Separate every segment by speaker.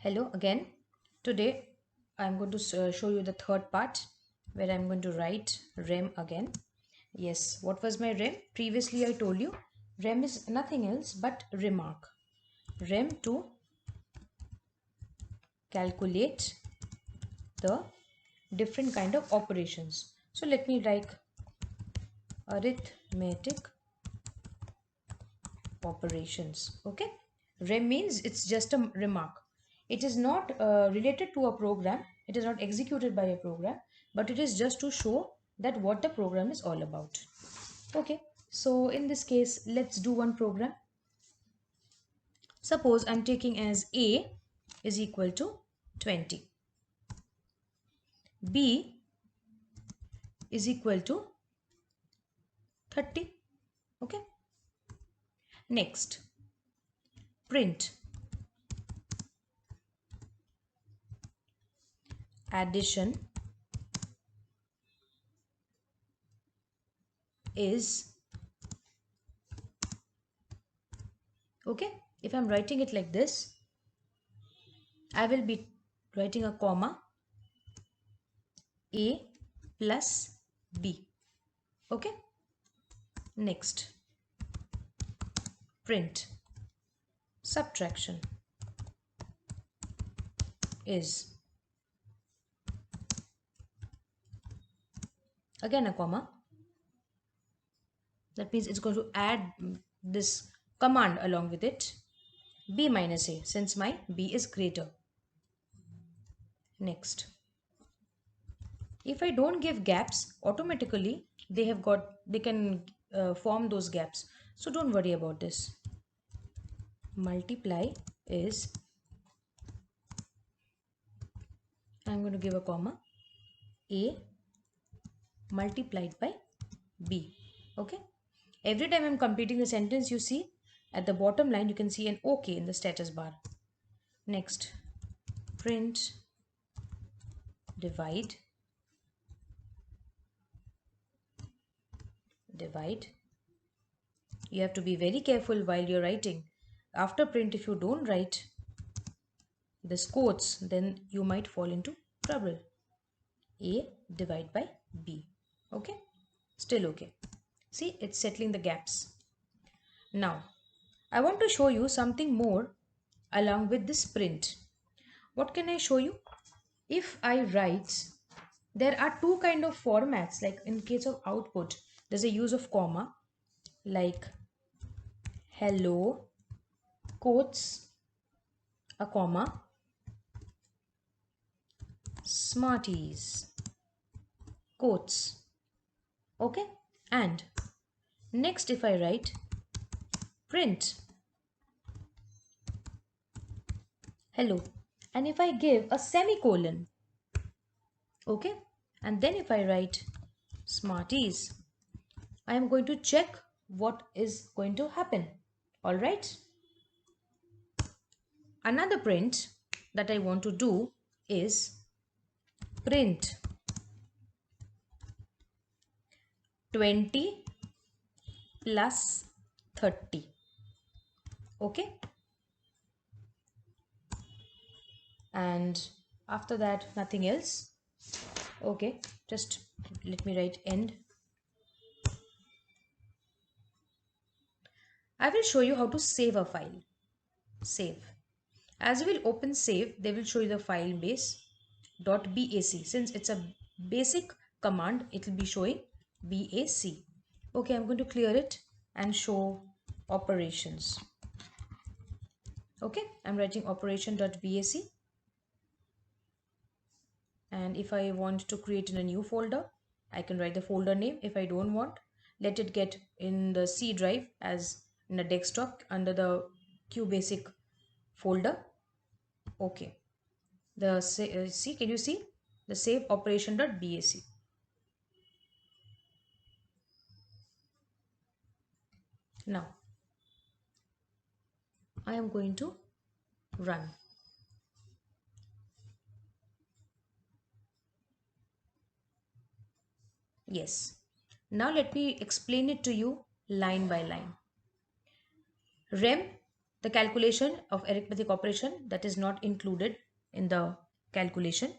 Speaker 1: Hello again. Today I'm going to show you the third part where I'm going to write rem again. Yes, what was my rem? Previously I told you rem is nothing else but remark. Rem to calculate the different kind of operations. So let me write arithmetic operations. Okay, rem means it's just a remark. It is not related to a program, it is not executed by a program, but it is just to show that what the program is all about. Okay, so in this case let's do one program. Suppose I'm taking as a is equal to 20, b is equal to 30. Okay, next print addition is, okay, if I'm writing it like this, I will be writing a comma a plus b. Okay, next print subtraction is, again a comma, that means it's going to add this command along with it, b minus a, since my b is greater. Next, if I don't give gaps, automatically they can form those gaps, so don't worry about this. Multiply is, I'm going to give a comma, a multiplied by b. Okay, every time I'm completing the sentence, you see at the bottom line you can see an OK in the status bar. Next, print divide you have to be very careful while you're writing. After print, if you don't write this quotes, then you might fall into trouble. A divide by b. Okay, still okay. See, it's settling the gaps. Now I want to show you something more along with this print. What can I show you? If I write, there are two kind of formats, like in case of output there's a use of comma, like hello quotes a comma smarties quotes. Okay, and next if I write print hello, and if I give a semicolon, okay, and then if I write smarties, I am going to check what is going to happen. All right, another print that I want to do is print 20 plus 30. Okay, and after that nothing else. Okay, just let me write end. I will show you how to save a file. Save, as you will open save, they will show you the file base .bac. Since it's a basic command, it will be showing BAC. Okay, I'm going to clear it and show operations. Okay, I'm writing operation.bac, and if I want to create in a new folder, I can write the folder name. If I don't want, let it get in the C drive as in a desktop under the QBasic folder. Okay, the see, can you see the save operation.bac? Now I am going to run. Yes, now let me explain it to you line by line. Rem the calculation of arithmetic operation that is not included in the calculation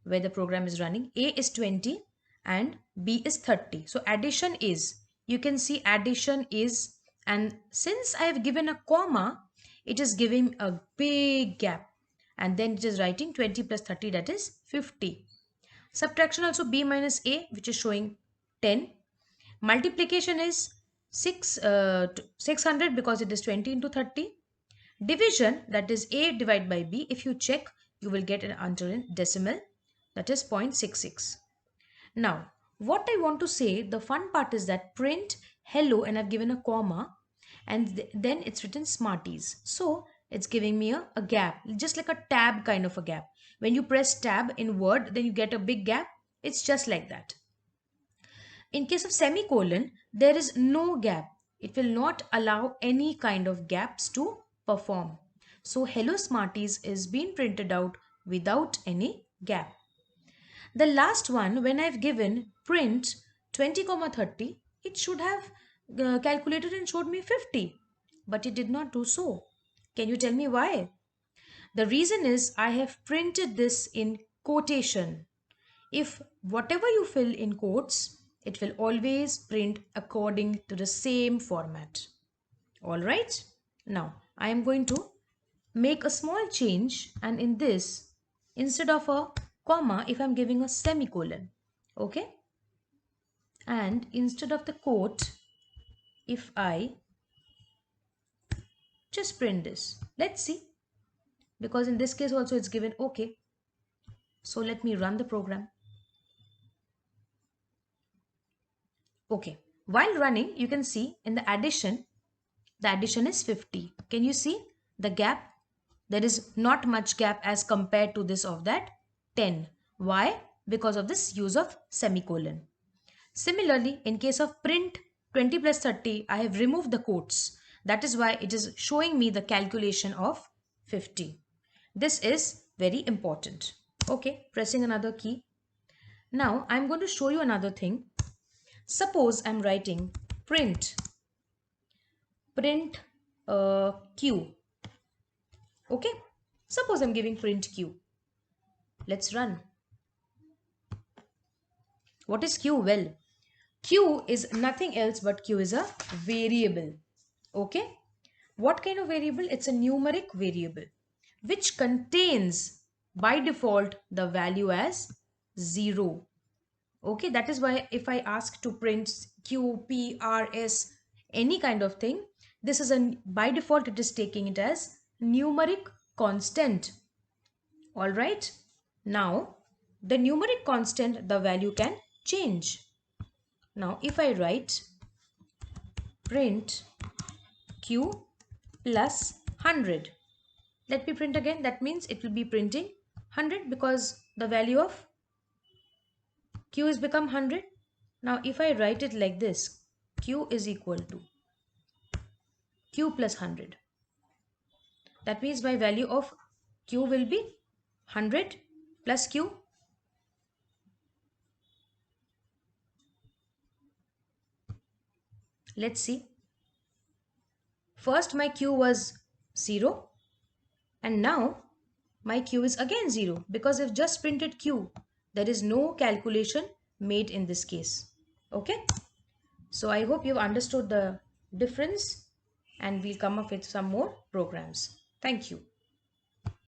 Speaker 1: where the program is running. A is 20 and B is 30. So addition is, you can see addition is, and since I have given a comma, it is giving a big gap, and then it is writing 20 plus 30, that is 50. Subtraction also B minus A, which is showing 10. Multiplication is 600 because it is 20 into 30. Division, that is A divided by B. If you check, you will get an answer in decimal, that is 0.66. Now, what I want to say, the fun part is that print hello and I've given a comma and then it's written Smarties. So it's giving me a gap, just like a tab kind of a gap. When you press tab in Word, then you get a big gap. It's just like that. In case of semicolon, there is no gap. It will not allow any kind of gaps to perform. So Hello Smarties is being printed out without any gap. The last one, when I've given print 20, 30, it should have calculated and showed me 50. But it did not do so. Can you tell me why? The reason is I have printed this in quotation. If whatever you fill in quotes, it will always print according to the same format. Alright? Now, I am going to make a small change, and in this, instead of a comma, if I am giving a semicolon, okay? And instead of the quote, if I just print this, let's see, because in this case also it's given okay. So let me run the program. Okay, while running, you can see in the addition is 50. Can you see the gap? There is not much gap as compared to this of that 10. Why? Because of this use of semicolon. Similarly, in case of print 20 plus 30, I have removed the quotes. That is why it is showing me the calculation of 50. This is very important. Okay, pressing another key. Now, I'm going to show you another thing. Suppose I'm writing print Q. Okay, suppose I'm giving print Q. Let's run. What is Q? Well, Q is nothing else but Q is a variable. Okay, what kind of variable? It's a numeric variable which contains by default the value as 0. Okay, that is why if I ask to print Q, P, R, S, any kind of thing, this is by default it is taking it as numeric constant. All right. Now, the numeric constant, the value can change. Now, if I write print Q plus 100, let me print again. That means it will be printing 100 because the value of Q is become 100. Now, if I write it like this, Q is equal to Q plus 100. That means my value of Q will be 100 plus Q. Let's see. First my Q was 0 and now my Q is again 0 because I've just printed Q. There is no calculation made in this case. Okay. So I hope you've understood the difference and we'll come up with some more programs. Thank you.